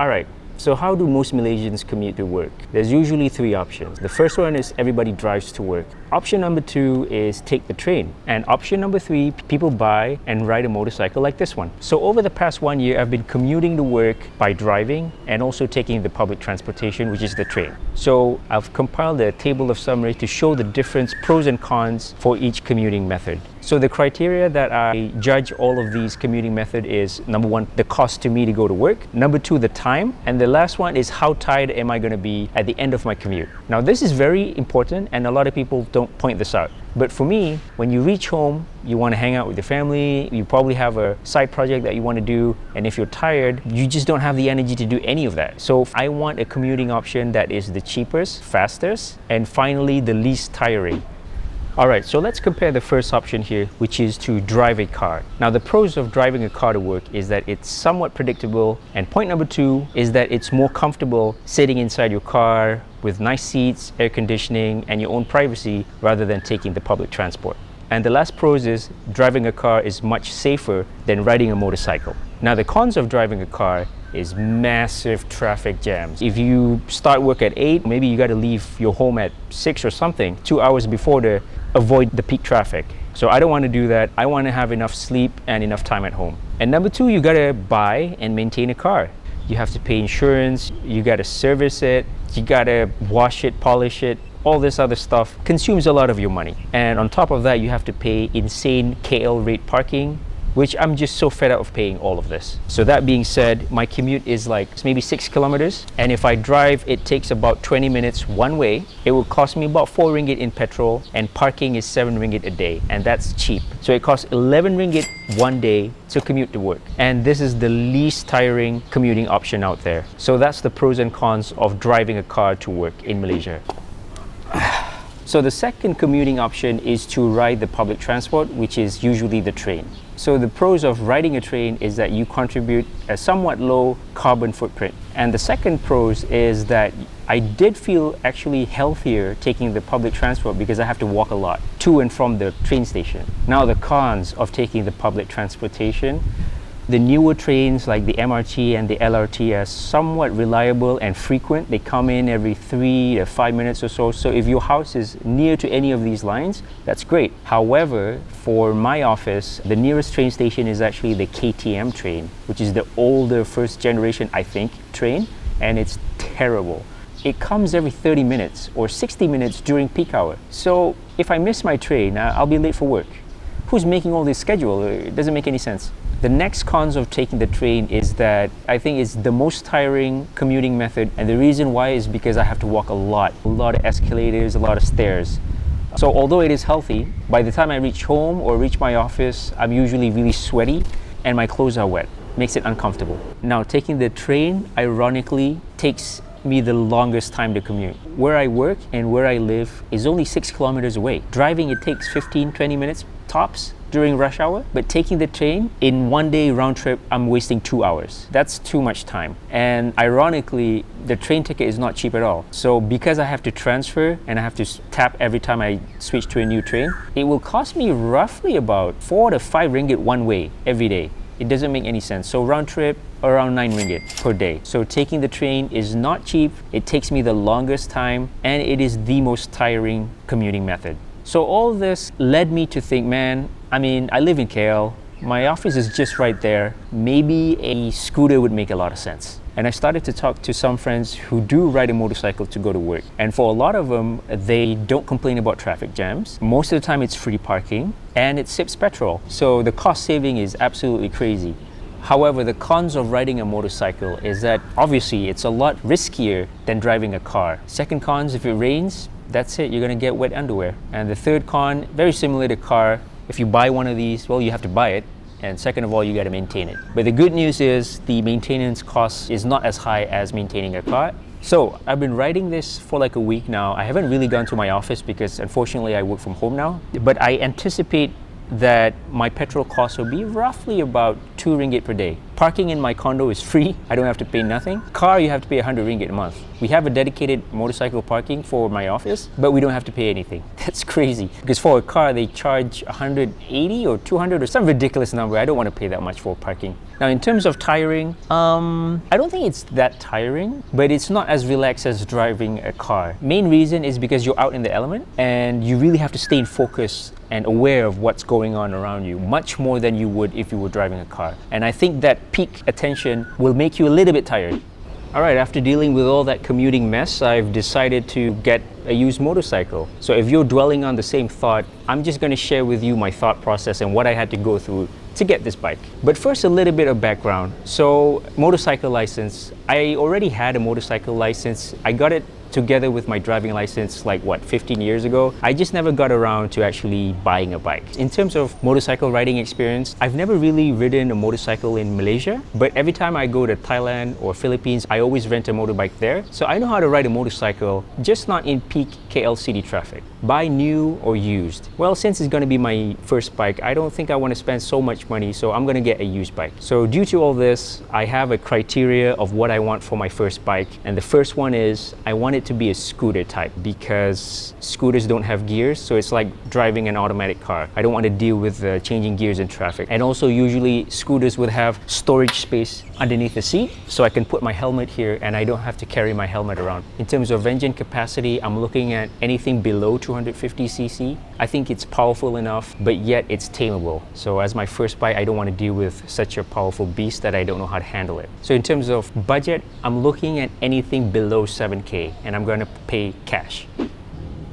Alright, so how do most Malaysians commute to work? There's usually three options. The first one is everybody drives to work. Option number two is take the train. And option number three, people buy and ride a motorcycle like this one. So over the past 1 year, I've been commuting to work by driving and also taking the public transportation, which is the train. So I've compiled a table of summary to show the difference, pros and cons for each commuting method. So the criteria that I judge all of these commuting method is number one, the cost to me to go to work. Number two, the time. And the last one is how tired am I going to be at the end of my commute. Now this is very important and a lot of people don't point this out. But for me, when you reach home, you want to hang out with your family, you probably have a side project that you want to do, and if you're tired, you just don't have the energy to do any of that. So I want a commuting option that is the cheapest, fastest, and finally the least tiring. Alright, so let's compare the first option here, which is to drive a car. Now the pros of driving a car to work is that it's somewhat predictable, and point number two is that it's more comfortable sitting inside your car with nice seats, air conditioning, and your own privacy rather than taking the public transport. And the last pros is driving a car is much safer than riding a motorcycle. Now the cons of driving a car is massive traffic jams. If you start work at 8, maybe you got to leave your home at 6 or something, 2 hours before to avoid the peak traffic. So I don't want to do that. I want to have enough sleep and enough time at home. And number two, you got to buy and maintain a car. You have to pay insurance, you got to service it, you got to wash it, polish it. All this other stuff consumes a lot of your money. And on top of that, you have to pay insane KL rate parking, which I'm just so fed up of paying all of this. So that being said, my commute is like maybe 6 kilometers. And if I drive, it takes about 20 minutes one way. It will cost me about 4 ringgit in petrol, and parking is 7 ringgit a day. And that's cheap. So it costs 11 ringgit one day to commute to work. And this is the least tiring commuting option out there. So that's the pros and cons of driving a car to work in Malaysia. So the second commuting option is to ride the public transport, which is usually the train. So the pros of riding a train is that you contribute a somewhat low carbon footprint. And the second pros is that I did feel actually healthier taking the public transport because I have to walk a lot to and from the train station. Now the cons of taking the public transportation, the newer trains like the MRT and the LRT are somewhat reliable and frequent. They come in every 3 to 5 minutes or so. So if your house is near to any of these lines, that's great. However, for my office, the nearest train station is actually the KTM train, which is the older first generation, I think, train, and it's terrible. It comes every 30 minutes or 60 minutes during peak hour. So if I miss my train, I'll be late for work. Who's making all this schedule? It doesn't make any sense. The next cons of taking the train is that I think it's the most tiring commuting method, and the reason why is because I have to walk a lot of escalators, a lot of stairs. So although it is healthy, by the time I reach home or reach my office, I'm usually really sweaty and my clothes are wet. Makes it uncomfortable. Now taking the train, ironically, takes me the longest time to commute. Where I work and where I live is only 6 kilometers away. Driving, it takes 15-20 minutes tops during rush hour, but taking the train in 1 day round trip, I'm wasting 2 hours. That's too much time. And ironically, the train ticket is not cheap at all. So because I have to transfer and I have to tap every time I switch to a new train, it will cost me roughly about 4 to 5 ringgit one way every day. It doesn't make any sense. So round trip, around 9 ringgit per day. So taking the train is not cheap, it takes me the longest time, and it is the most tiring commuting method. So all this led me to think, man, I live in KL, my office is just right there. Maybe a scooter would make a lot of sense. And I started to talk to some friends who do ride a motorcycle to go to work. And for a lot of them, they don't complain about traffic jams. Most of the time it's free parking and it sips petrol. So the cost saving is absolutely crazy. However, the cons of riding a motorcycle is that obviously it's a lot riskier than driving a car. Second cons, if it rains, that's it, you're gonna get wet underwear. And the third con, very similar to car, if you buy one of these, well, you have to buy it. And second of all, you gotta maintain it. But the good news is the maintenance cost is not as high as maintaining a car. So I've been riding this for like a week now. I haven't really gone to my office because unfortunately I work from home now. But I anticipate that my petrol cost will be roughly about 2 ringgit per day, Parking in my condo is free. I don't have to pay nothing. Car, you have to pay 100 ringgit a month. We have a dedicated motorcycle parking for my office, but we don't have to pay anything. That's crazy. Because for a car, they charge 180 or 200 or some ridiculous number. I don't want to pay that much for parking. Now, in terms of tiring, I don't think it's that tiring, but it's not as relaxed as driving a car. Main reason is because you're out in the element and you really have to stay in focus and aware of what's going on around you, much more than you would if you were driving a car. And I think that peak attention will make you a little bit tired. All right, after dealing with all that commuting mess, I've decided to get a used motorcycle. So if you're dwelling on the same thought, I'm just going to share with you my thought process and what I had to go through to get this bike. But first, a little bit of background. So, motorcycle license. I already had a motorcycle license. I got it together with my driving license like 15 years ago. I just never got around to actually buying a bike. In terms of motorcycle riding experience, I've never really ridden a motorcycle in Malaysia, but every time I go to Thailand or Philippines, I always rent a motorbike there. So I know how to ride a motorcycle, just not in peak KL city traffic. Buy new or used? Well, since it's going to be my first bike, I don't think I want to spend so much money, so I'm going to get a used bike. So due to all this, I have a criteria of what I want for my first bike, and the first one is I want it to be a scooter type, because scooters don't have gears, so it's like driving an automatic car. I don't want to deal with changing gears in traffic. And also, usually scooters would have storage space underneath the seat, so I can put my helmet here and I don't have to carry my helmet around. In terms of engine capacity, I'm looking at anything below 250cc. I think it's powerful enough, but yet it's tameable. So as my first bike, I don't want to deal with such a powerful beast that I don't know how to handle it. So in terms of budget, I'm looking at anything below 7K, and I'm going to pay cash.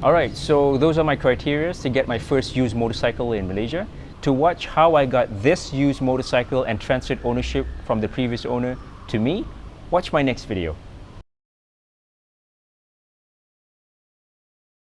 All right, so those are my criteria to get my first used motorcycle in Malaysia. To watch how I got this used motorcycle and transferred ownership from the previous owner to me, watch my next video.